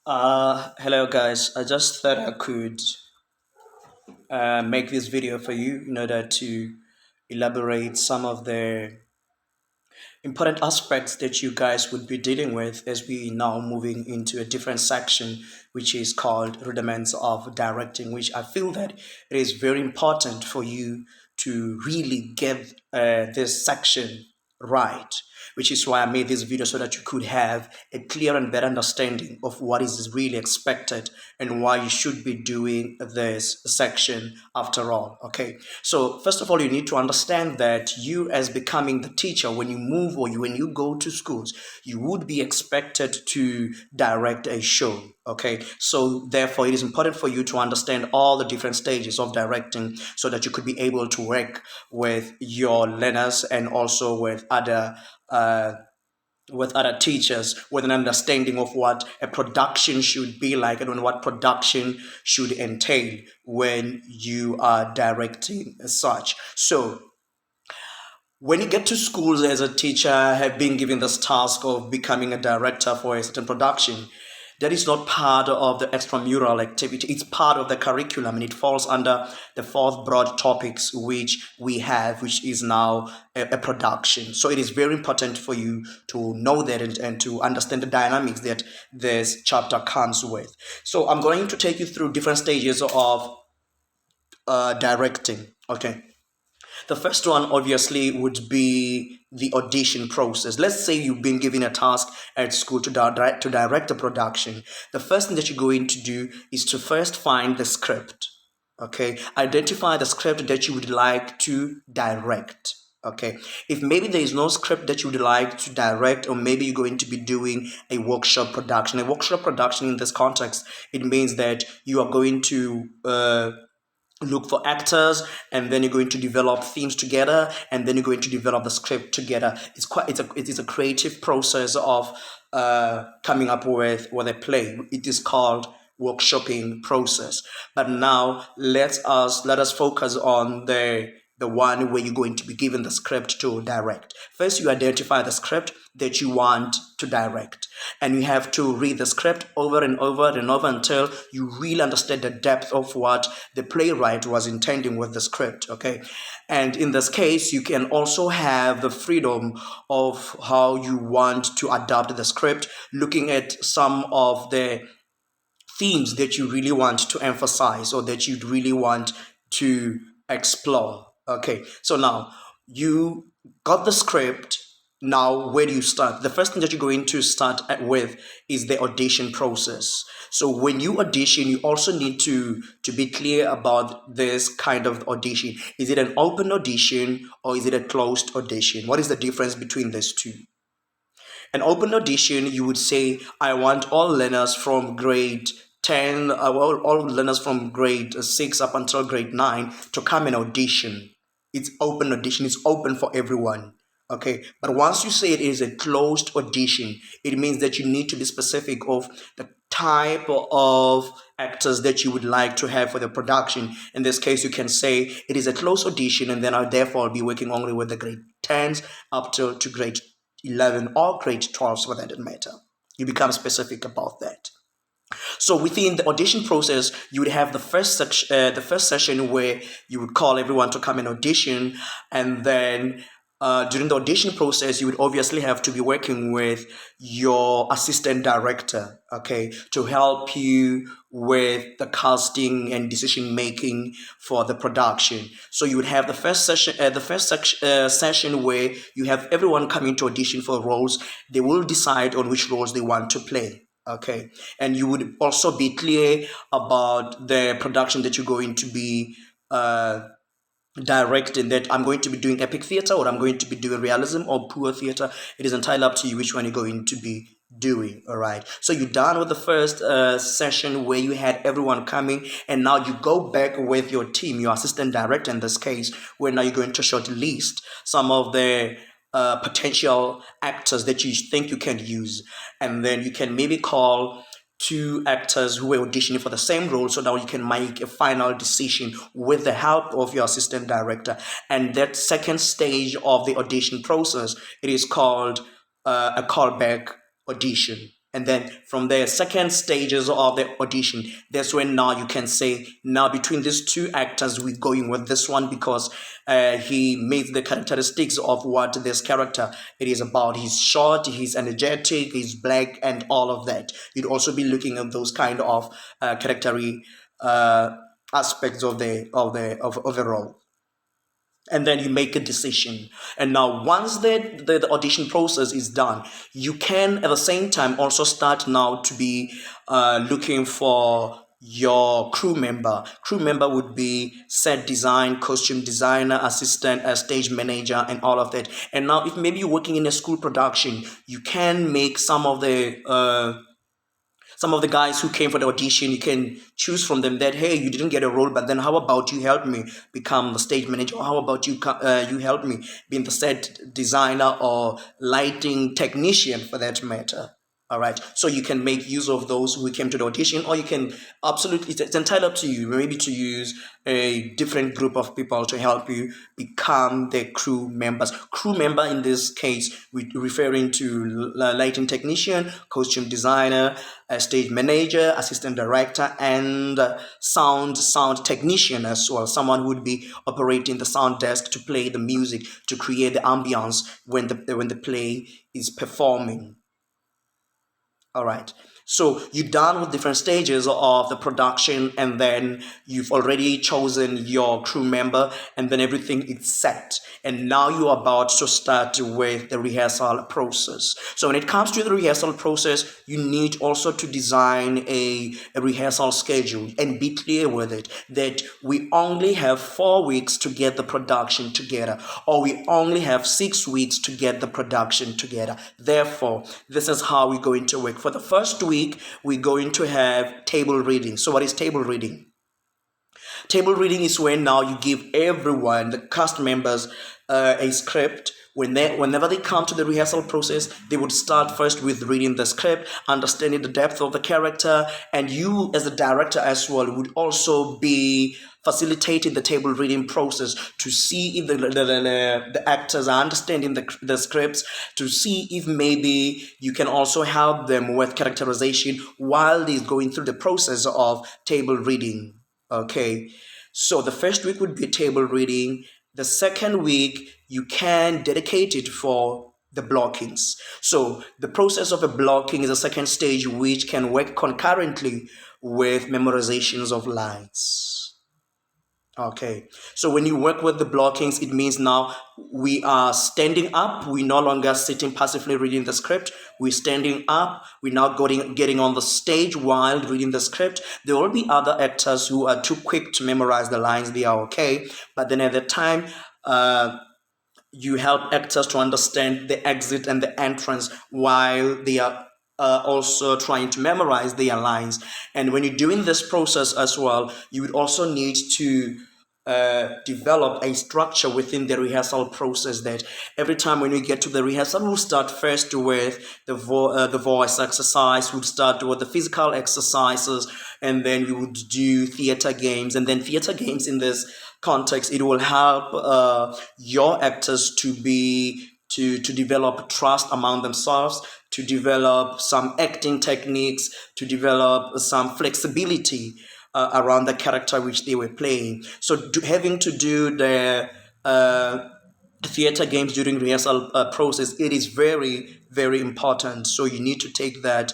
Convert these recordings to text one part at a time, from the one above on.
Hello guys. I just thought I could make this video for you in order to elaborate some of the important aspects that you guys would be dealing with as we now moving into a different section, which is called rudiments of directing, which I feel that it is very important for you to really get this section right, which is why I made this video so that you could have a clear and better understanding of what is really expected and why you should be doing this section after all. Okay, so first of all, you need to understand that you, as becoming the teacher, when you move or when you go to schools, you would be expected to direct a show. Okay, so therefore it is important for you to understand all the different stages of directing so that you could be able to work with your learners and also with other teachers with an understanding of what a production should be like and what production should entail when you are directing as such. So when you get to schools as a teacher, have been given this task of becoming a director for a certain production. That is not part of the extramural activity. It's part of the curriculum and it falls under the fourth broad topics which we have, which is now a production. So it is very important for you to know that and to understand the dynamics that this chapter comes with. So I'm going to take you through different stages of directing. Okay. The first one obviously would be the audition process. Let's say you've been given a task at school to direct a production. The first thing that you're going to do is to first find the script. Okay, identify the script that you would like to direct. Okay, if maybe there is no script that you would like to direct, or maybe you're going to be doing a workshop production. A workshop production in this context, it means that you are going to look for actors, and then you're going to develop themes together, and then you're going to develop the script together. It is a creative process of coming up with a play. It is called workshopping process. But now let us focus on the one where you're going to be given the script to direct. First, you identify the script that you want to direct, and you have to read the script over and over and over until you really understand the depth of what the playwright was intending with the script. Okay, and in this case, you can also have the freedom of how you want to adapt the script, looking at some of the themes that you really want to emphasize or that you'd really want to explore. Okay, so now you got the script. Now, where do you start? The first thing that you're going to start with is the audition process. So when you audition, you also need to be clear about this kind of audition. Is it an open audition or is it a closed audition? What is the difference between these two? An open audition, you would say, I want all learners from grade 10, all learners from grade 6 up until grade 9 to come and audition. It's open audition, it's open for everyone. Okay, but once you say it is a closed audition, it means that you need to be specific of the type of actors that you would like to have for the production. In this case, you can say it is a closed audition, and then I'll therefore be working only with the grade 10s up to grade 11 or grade 12 for that matter. You become specific about that. So within the audition process, you would have the first session where you would call everyone to come and audition, and then during the audition process, you would obviously have to be working with your assistant director, okay, to help you with the casting and decision making for the production. So you would have the first session where you have everyone coming to audition for roles. They will decide on which roles they want to play. Okay, and you would also be clear about the production that you're going to be directing, that I'm going to be doing epic theater or I'm going to be doing realism or poor theater. It is entirely up to you which one you're going to be doing. All right, so you're done with the first session where you had everyone coming, and now you go back with your team, your assistant director in this case, where now you're going to shortlist some of the potential actors that you think you can use, and then you can maybe call two actors who were auditioning for the same role, so now you can make a final decision with the help of your assistant director. And that second stage of the audition process, it is called a callback audition. And then from there, second stages of the audition, that's when now you can say, now between these two actors, we're going with this one because he meets the characteristics of what this character it is about. He's short, he's energetic, he's black, and all of that. You'd also be looking at those kind of character uh, aspects of the role, and then you make a decision. And now once the audition process is done, you can at the same time also start now to be looking for your crew member would be set design, costume designer, assistant, stage manager, and all of that. And now if maybe you're working in a school production, you can make some of the guys who came for the audition, you can choose from them that, hey, you didn't get a role, but then how about you help me become the stage manager, or how about you help me being the set designer or lighting technician for that matter. All right, so you can make use of those who came to the audition, or you can absolutely, it's entirely up to you, maybe to use a different group of people to help you become the crew members. Crew member in this case, we referring to lighting technician, costume designer, stage manager, assistant director, and sound technician as well. Someone who would be operating the sound desk to play the music, to create the ambience when the play is performing. All right. So you're done with different stages of the production, and then you've already chosen your crew member, and then everything is set. And now you're about to start with the rehearsal process. So when it comes to the rehearsal process, you need also to design a rehearsal schedule and be clear with it that we only have 4 weeks to get the production together, or we only have 6 weeks to get the production together. Therefore, this is how we're going to work. For the first week, we're going to have table reading. So what is table reading? Table reading is when now you give everyone, the cast members, a script. Whenever they come to the rehearsal process, they would start first with reading the script, understanding the depth of the character, and you, as the director as well, would also be facilitating the table reading process to see if the actors are understanding the scripts, to see if maybe you can also help them with characterization while they're going through the process of table reading. Okay, so the first week would be table reading. The second week, you can dedicate it for the blockings. So the process of a blocking is a second stage which can work concurrently with memorizations of lines. Okay, so when you work with the blockings, it means now we are standing up. We're no longer sitting passively reading the script. We're standing up. We're now getting on the stage while reading the script. There will be other actors who are too quick to memorize the lines. They are okay, but then at the time, you help actors to understand the exit and the entrance while they are also trying to memorize their lines. And when you're doing this process as well, you would also need to develop a structure within the rehearsal process, that every time when we get to the rehearsal, we'll start first with the voice exercise, we'll start with the physical exercises, and then we would do theater games. And then theater games in this context, it will help your actors to develop trust among themselves, to develop some acting techniques, to develop some flexibility around the character which they were playing. So having to do the theater games during rehearsal process, it is very, very important. So you need to take that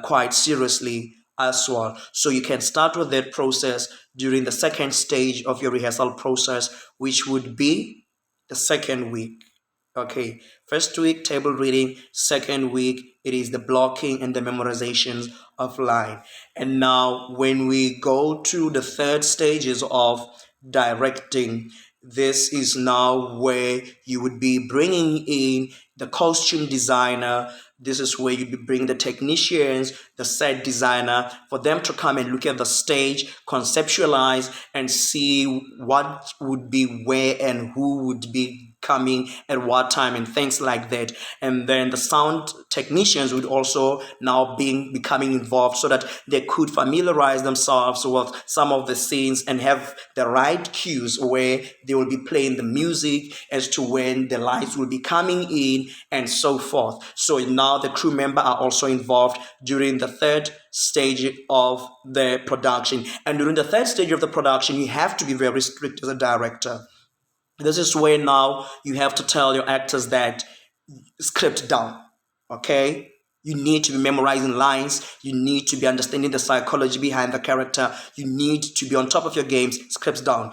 quite seriously as well. So you can start with that process during the second stage of your rehearsal process, which would be the second week. Okay, first week table reading, second week it is the blocking and the memorizations of line. And now when we go to the third stages of directing, this is now where you would be bringing in the costume designer. This is where you'd be bringing the technicians, the set designer, for them to come and look at the stage, conceptualize, and see what would be where and who would be coming at what time and things like that. And then the sound technicians would also now becoming involved so that they could familiarize themselves with some of the scenes and have the right cues where they will be playing the music as to when the lights will be coming in and so forth. So now the crew member are also involved during the third stage of the production. And during the third stage of the production, you have to be very strict as a director. This is where now you have to tell your actors that script down. Okay? You need to be memorizing lines. You need to be understanding the psychology behind the character. You need to be on top of your games. Scripts down.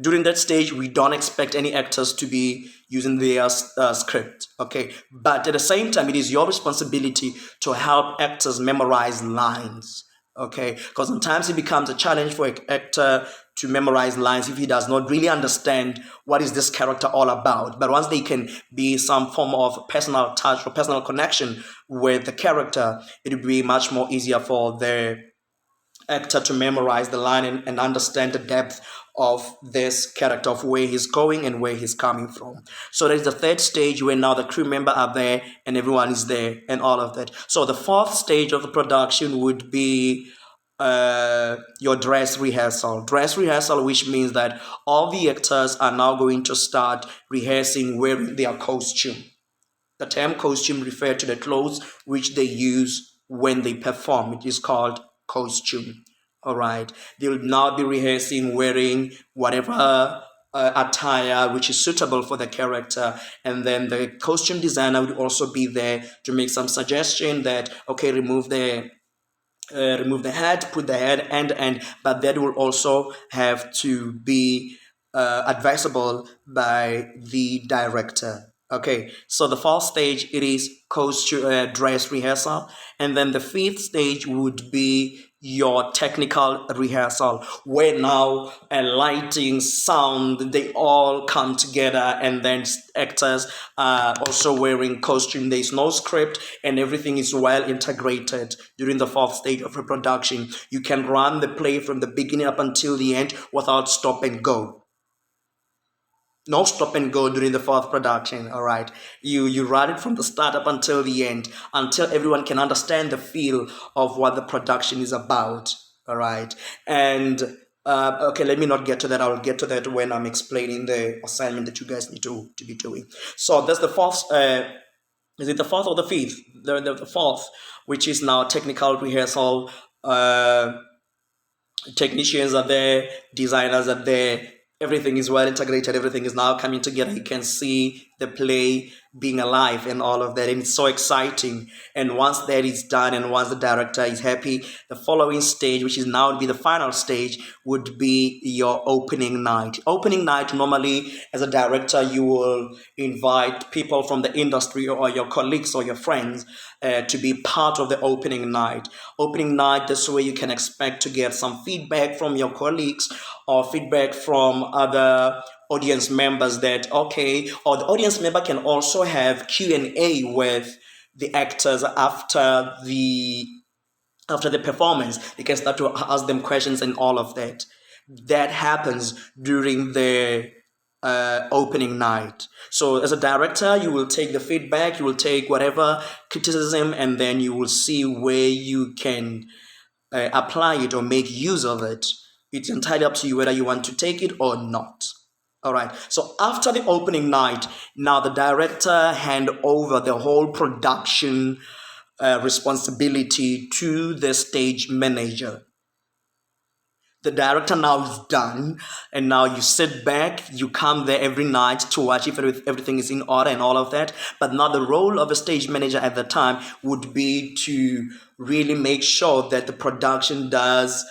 During that stage, we don't expect any actors to be using their script. Okay? But at the same time, it is your responsibility to help actors memorize lines. Okay? Because sometimes it becomes a challenge for an actor to memorize lines if he does not really understand what is this character all about. But once they can be some form of personal touch or personal connection with the character, it will be much more easier for the actor to memorize the line and understand the depth of this character, of where he's going and where he's coming from. So there's the third stage where now the crew member are there and everyone is there and all of that. So the fourth stage of the production would be your dress rehearsal. Dress rehearsal, which means that all the actors are now going to start rehearsing wearing their costume. The term costume refers to the clothes which they use when they perform. It is called costume. All right. They'll now be rehearsing wearing whatever attire which is suitable for the character, and then the costume designer would also be there to make some suggestion that okay, remove the head, put the head end, but that will also have to be advisable by the director. Okay, so the fourth stage it is costume dress rehearsal, and then the fifth stage would be your technical rehearsal, where now lighting, sound, they all come together, and then actors are also wearing costume. There's no script, and everything is well integrated during the fourth stage of reproduction. You can run the play from the beginning up until the end without stop and go. No stop and go during the fourth production. All right, you run it from the start up until the end, until everyone can understand the feel of what the production is about. All right, and okay, let me not get to that. I'll get to that when I'm explaining the assignment that you guys need to be doing. So that's the fourth. Is it the fourth or the fifth? The fourth, which is now technical rehearsal. Technicians are there, designers are there, everything is well integrated, everything is now coming together. You can see the play being alive and all of that, and it's so exciting. And once that is done and once the director is happy, the following stage, which is now be the final stage, would be your opening night. Opening night, normally as a director you will invite people from the industry or your colleagues or your friends to be part of the opening night. Opening night, this way you can expect to get some feedback from your colleagues or feedback from other audience members that okay, or the audience member can also have Q&A with the actors after the performance. They can start to ask them questions and all of that. That happens during the opening night. So as a director, you will take the feedback, you will take whatever criticism, and then you will see where you can apply it or make use of it. It's entirely up to you whether you want to take it or not. All right. So after the opening night, now the director hand over the whole production responsibility to the stage manager. The director now is done, and now you sit back. You come there every night to watch if everything is in order and all of that. But now the role of a stage manager at the time would be to really make sure that the production does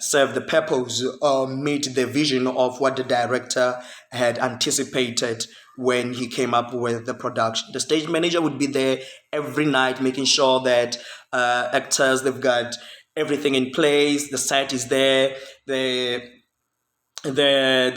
serve the purpose or meet the vision of what the director had anticipated when he came up with the production. The stage manager would be there every night, making sure that actors, they've got everything in place, the set is there, the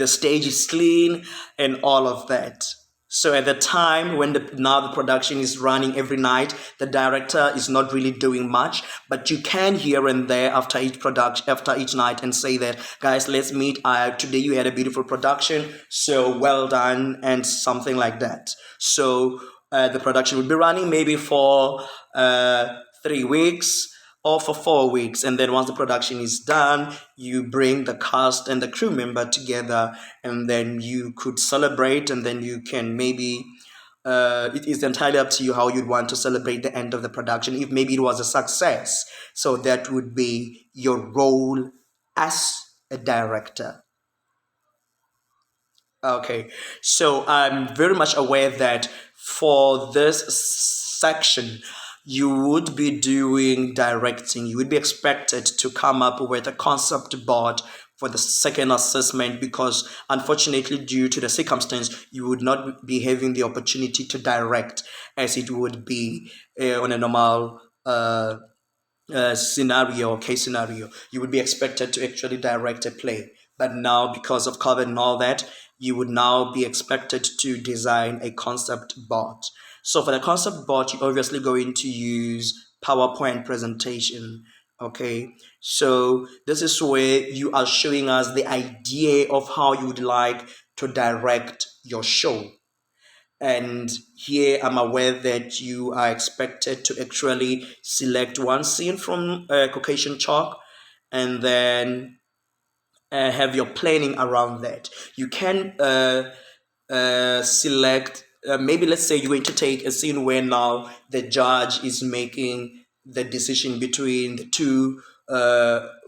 stage is clean, and all of that. So at the time when now the production is running every night, the director is not really doing much, but you can here and there after each production, after each night, and say that, guys, let's meet. Today you had a beautiful production, so well done, and something like that. So the production will be running maybe for 3 weeks or for 4 weeks. And then once the production is done, you bring the cast and the crew member together, and then you could celebrate, and then you can maybe. It is entirely up to you how you'd want to celebrate the end of the production. If maybe it was a success, so that would be your role as a director. Okay, so I'm very much aware that for this section, you would be doing directing. You would be expected to come up with a concept board for the second assessment because, unfortunately, due to the circumstance, you would not be having the opportunity to direct as it would be on a normal scenario or case scenario. You would be expected to actually direct a play. But now, because of COVID and all that, you would now be expected to design a concept board. So for the concept board, you're obviously going to use PowerPoint presentation. Okay, so this is where you are showing us the idea of how you would like to direct your show. And here I'm aware that you are expected to actually select one scene from Caucasian Chalk, and then have your planning around that. You can select, maybe let's say you're going to take a scene where now the judge is making the decision between the two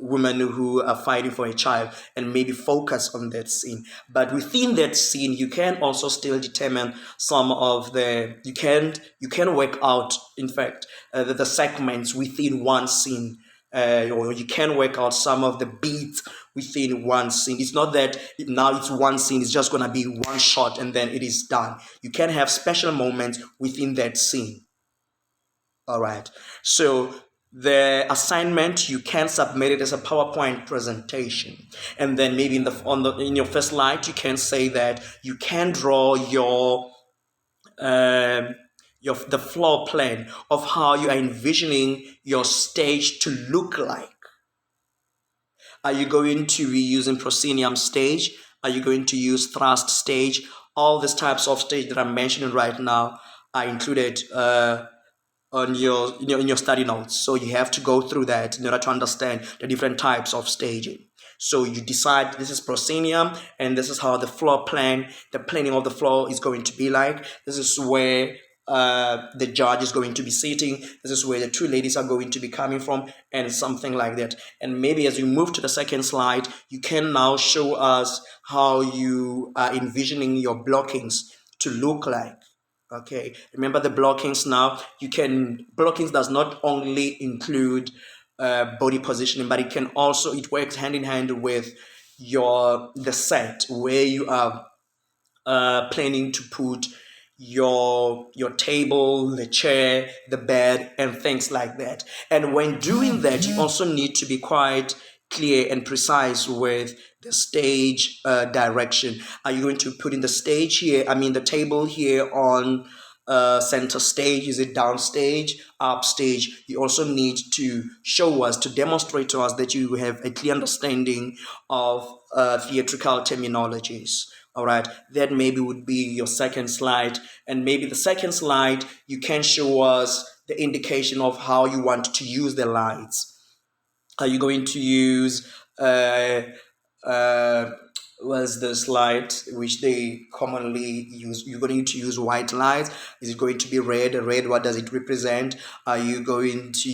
women who are fighting for a child, and maybe focus on that scene. But within that scene, you can also still determine some of the, you can work out, in fact, the segments within one scene, or you can work out some of the beats within one scene. It's not that now it's one scene, it's just going to be one shot and then it is done. You can have special moments within that scene. All right. So the assignment, you can submit it as a PowerPoint presentation, and then maybe in your first slide you can say that you can draw um, the floor plan of how you are envisioning your stage to look like. Are you going to be using proscenium stage? Are you going to use thrust stage? All these types of stage that I'm mentioning right now are included on your study notes. So you have to go through that in order to understand the different types of staging. So you decide this is proscenium, and this is how the planning of the floor is going to be like. This is where the judge is going to be sitting. This is where the two ladies are going to be coming from, and something like that. And maybe as you move to the second slide, you can now show us how you are envisioning your blockings to look like. Okay, remember the blockings now. Blockings does not only include body positioning, but it works hand in hand with the set where you are planning to put your table, the chair, the bed, and things like that. And when doing that, you also need to be quite clear and precise with the stage direction. Are you going to put in the stage here? I mean, the table here on center stage? Is it downstage, upstage? You also need to show us, to demonstrate to us that you have a clear understanding of theatrical terminologies. All right, that maybe would be your second slide. And maybe the second slide, you can show us the indication of how you want to use the lights. Are you going to use uh, was this light which they commonly use? You're going to use white light? Is it going to be red? Red, what does it represent? Are you going to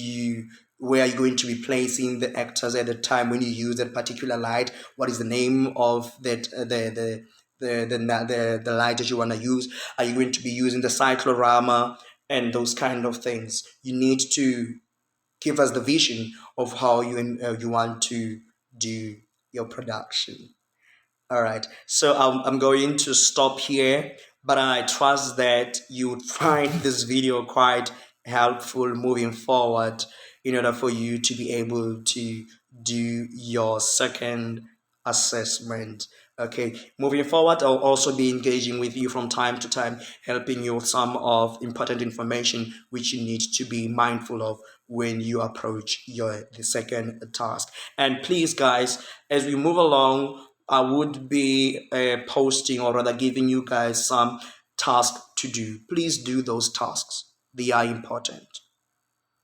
Where are you going to be placing the actors at the time when you use that particular light? What is the name of that the light that you want to use? Are you going to be using the cyclorama and those kind of things? You need to give us the vision of how you want to do your production. All right, so I'm going to stop here, but I trust that you would find this video quite helpful moving forward in order for you to be able to do your second assessment. Okay, moving forward, I'll also be engaging with you from time to time, helping you with some of important information which you need to be mindful of when you approach your the second task. And please, guys, as we move along, I would be posting or rather giving you guys some tasks to do. Please do those tasks. They are important.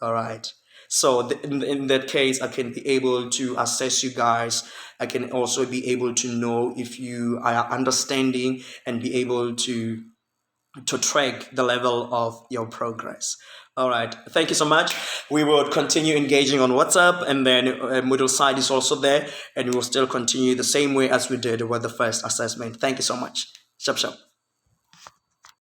All right. So in that case, I can be able to assess you guys. I can also be able to know if you are understanding and be able to track the level of your progress. All right. Thank you so much. We will continue engaging on WhatsApp, and then Moodle side is also there, and we will still continue the same way as we did with the first assessment. Thank you so much. Shop shop.